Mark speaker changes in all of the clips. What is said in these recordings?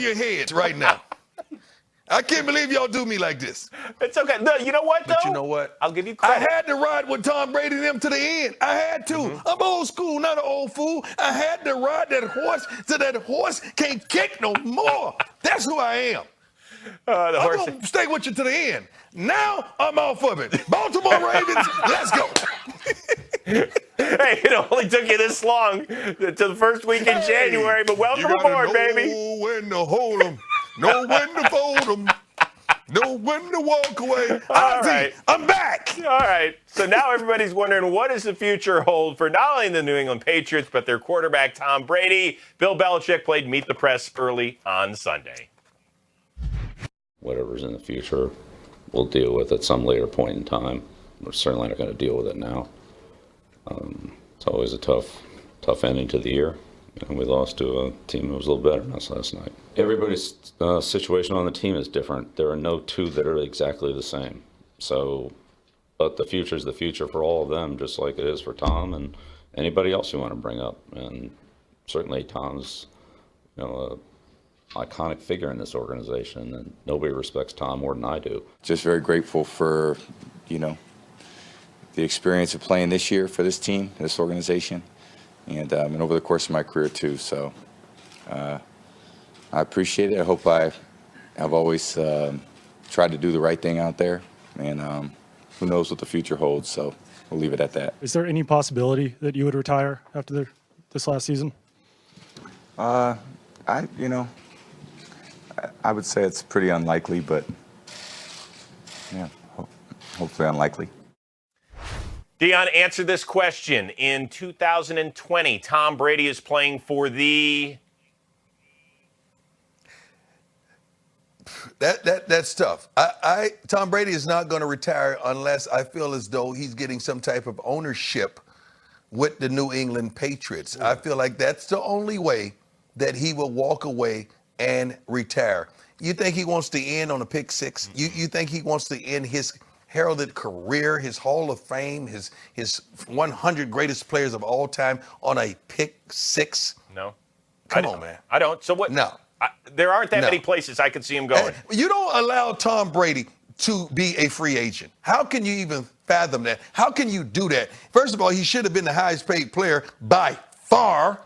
Speaker 1: your heads right now. I can't believe y'all do me like this.
Speaker 2: It's okay. No, you know what, though?
Speaker 1: But you know what?
Speaker 2: I'll give you credit.
Speaker 1: I had to ride with Tom Brady and them to the end. I had to. I'm old school, not an old fool. I had to ride that horse till that horse can't kick no more. That's who I am. I'm going to stay with you to the end. Now I'm off of it. Baltimore Ravens, let's go.
Speaker 2: Hey, it only took you this long to the first week in January, but welcome aboard, baby.
Speaker 1: Know when to hold them, know when to fold them, know when to walk away.
Speaker 2: All right.
Speaker 1: I'm back.
Speaker 2: All right. So now everybody's wondering, what does the future hold for not only the New England Patriots, but their quarterback, Tom Brady? Bill Belichick played Meet the Press early on Sunday.
Speaker 3: Whatever's in the future, we'll deal with at some later point in time. We're certainly not going to deal with it now. It's always a tough ending to the year, and we lost to a team that was a little better than us last night. Everybody's situation on the team is different. There are no two that are exactly the same. So, but the future is the future for all of them, just like it is for Tom and anybody else you want to bring up. And certainly Tom's, a iconic figure in this organization, and nobody respects Tom more than I do.
Speaker 4: Just very grateful for, the experience of playing this year for this team, this organization, and over the course of my career too. So I appreciate it. I hope I have always tried to do the right thing out there, and who knows what the future holds. So we'll leave it at that.
Speaker 5: Is there any possibility that you would retire after this last season?
Speaker 4: I would say it's pretty unlikely, but yeah, hopefully unlikely.
Speaker 2: Deion, answer this question. In 2020, Tom Brady is playing for the...
Speaker 1: That's tough. Tom Brady is not going to retire unless I feel as though he's getting some type of ownership with the New England Patriots. I feel like that's the only way that he will walk away and retire. You think he wants to end on a pick six? You think he wants to end his heralded career, his Hall of Fame, his 100 greatest players of all time on a pick six?
Speaker 2: No.
Speaker 1: Come on, man.
Speaker 2: I don't. So what?
Speaker 1: No.
Speaker 2: There aren't that many places I could see him going.
Speaker 1: You don't allow Tom Brady to be a free agent. How can you even fathom that? How can you do that? First of all, he should have been the highest paid player by far.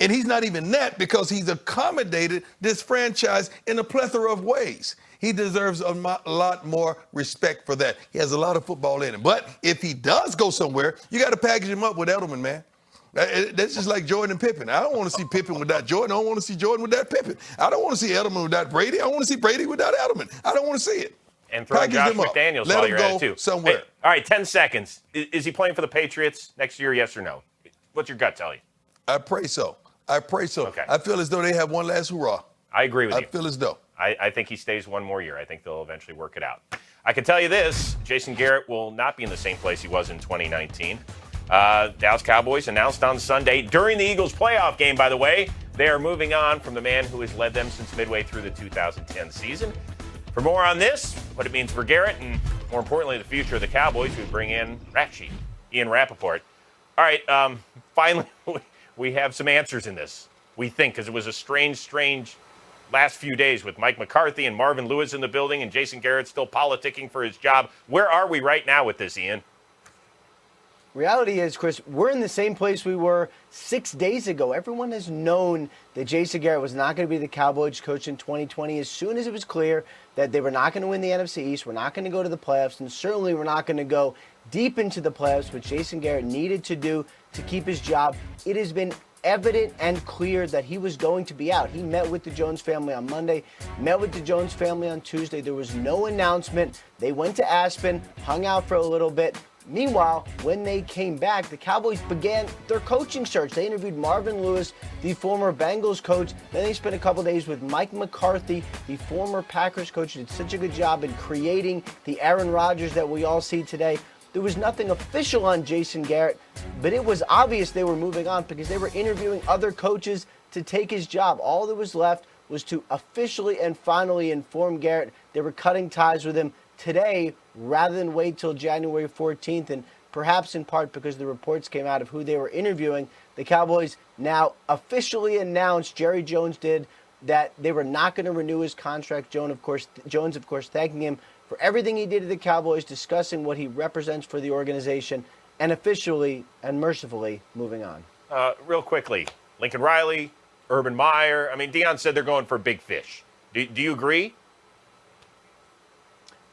Speaker 1: And he's not even that because he's accommodated this franchise in a plethora of ways. He deserves a lot more respect for that. He has a lot of football in him. But if he does go somewhere, you got to package him up with Edelman, man. That's just like Jordan and Pippen. I don't want to see Pippen without Jordan. I don't want to see Jordan without Pippen. I don't want to see Edelman without Brady. I want to see Brady without Edelman. I don't want to see it.
Speaker 2: And throw Josh McDaniels while you're at it, too.
Speaker 1: Somewhere.
Speaker 2: Hey, all right, 10 seconds. Is he playing for the Patriots next year, yes or no? What's your gut tell you?
Speaker 1: I pray so.
Speaker 2: Okay.
Speaker 1: I feel as though they have one last hurrah.
Speaker 2: I agree with you.
Speaker 1: I feel as though.
Speaker 2: I think he stays one more year. I think they'll eventually work it out. I can tell you this, Jason Garrett will not be in the same place he was in 2019. Dallas Cowboys announced on Sunday during the Eagles playoff game, by the way, they are moving on from the man who has led them since midway through the 2010 season. For more on this, what it means for Garrett, and more importantly, the future of the Cowboys, we bring in Rat Sheet, Ian Rappaport. All right, finally, we have some answers in this, we think, because it was a strange last few days with Mike McCarthy and Marvin Lewis in the building and Jason Garrett still politicking for his job. Where are we right now with this, Ian?
Speaker 6: Reality is, Chris, we're in the same place we were 6 days ago. Everyone has known that Jason Garrett was not going to be the Cowboys coach in 2020 as soon as it was clear that they were not going to win the NFC East, we're not going to go to the playoffs, and certainly we're not going to go deep into the playoffs, which Jason Garrett needed to do to keep his job. It has been evident and clear that he was going to be out. He met with the Jones family on Monday, met with the Jones family on Tuesday. There was no announcement. They went to Aspen, hung out for a little bit. Meanwhile, when they came back, the Cowboys began their coaching search. They interviewed Marvin Lewis, the former Bengals coach. Then they spent a couple days with Mike McCarthy, the former Packers coach, who did such a good job in creating the Aaron Rodgers that we all see today. There was nothing official on Jason Garrett, but it was obvious they were moving on because they were interviewing other coaches to take his job. All that was left was to officially and finally inform Garrett they were cutting ties with him today rather than wait till January 14th. And perhaps in part because the reports came out of who they were interviewing, the Cowboys now officially announced, Jerry Jones did, that they were not going to renew his contract. Jones, of course, thanking him for everything he did to the Cowboys, discussing what he represents for the organization, and officially and mercifully moving on.
Speaker 2: Real quickly, Lincoln Riley, Urban Meyer. I mean, Deion said they're going for big fish. Do you agree?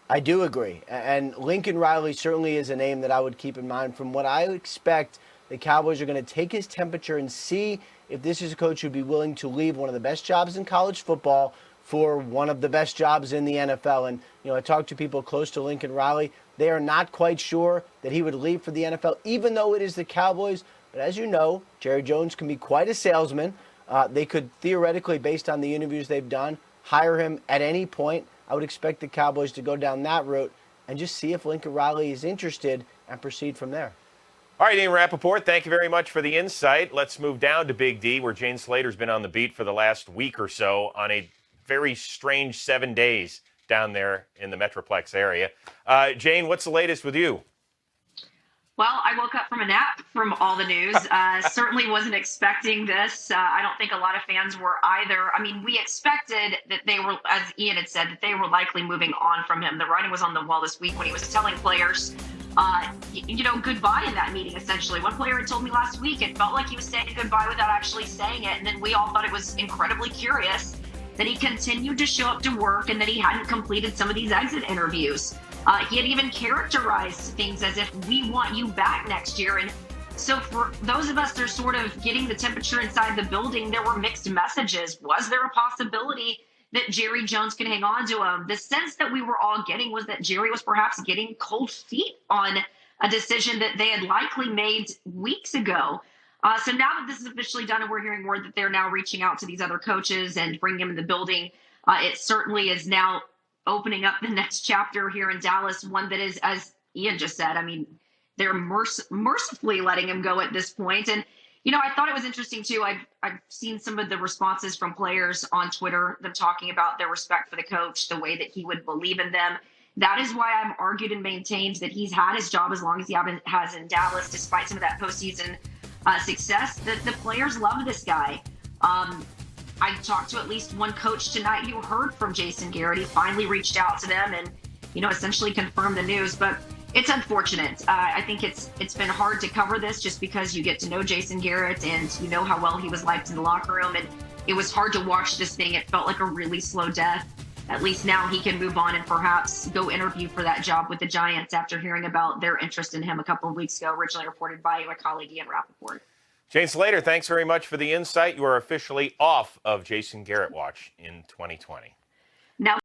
Speaker 6: I do agree. And Lincoln Riley certainly is a name that I would keep in mind. From what I expect, the Cowboys are going to take his temperature and see if this is a coach who'd be willing to leave one of the best jobs in college football for one of the best jobs in the NFL. And, I talked to people close to Lincoln Riley. They are not quite sure that he would leave for the NFL, even though it is the Cowboys. But as you know, Jerry Jones can be quite a salesman. They could theoretically, based on the interviews they've done, hire him at any point. I would expect the Cowboys to go down that route and just see if Lincoln Riley is interested and proceed from there.
Speaker 2: All right, Ian Rappaport, thank you very much for the insight. Let's move down to Big D, where Jane Slater's been on the beat for the last week or so on a very strange 7 days down there in the Metroplex area. Jane, what's the latest with you?
Speaker 7: Well, I woke up from a nap from all the news. Certainly wasn't expecting this. I don't think a lot of fans were either. I mean, we expected that they were, as Ian had said, that they were likely moving on from him. The writing was on the wall this week when he was telling players, goodbye in that meeting, essentially. One player had told me last week it felt like he was saying goodbye without actually saying it. And then we all thought it was incredibly curious that he continued to show up to work and that he hadn't completed some of these exit interviews. He had even characterized things as if we want you back next year. And so for those of us that are sort of getting the temperature inside the building, there were mixed messages. Was there a possibility that Jerry Jones could hang on to him? The sense that we were all getting was that Jerry was perhaps getting cold feet on a decision that they had likely made weeks ago. So now that this is officially done and we're hearing word that they're now reaching out to these other coaches and bringing them in the building, it certainly is now opening up the next chapter here in Dallas, one that is, as Ian just said, I mean, they're mercifully letting him go at this point. And, I thought it was interesting, too. I've seen some of the responses from players on Twitter, them talking about their respect for the coach, the way that he would believe in them. That is why I've argued and maintained that he's had his job as long as he has in Dallas, despite some of that postseason success. The players love this guy. I talked to at least one coach tonight who heard from Jason Garrett. He finally reached out to them and, essentially confirmed the news. But it's unfortunate. I think it's been hard to cover this just because you get to know Jason Garrett and you know how well he was liked in the locker room. And it was hard to watch this thing. It felt like a really slow death. At least now he can move on and perhaps go interview for that job with the Giants after hearing about their interest in him a couple of weeks ago, originally reported by my colleague Ian Rappaport.
Speaker 2: Jane Slater, thanks very much for the insight. You are officially off of Jason Garrett Watch in 2020.
Speaker 7: Now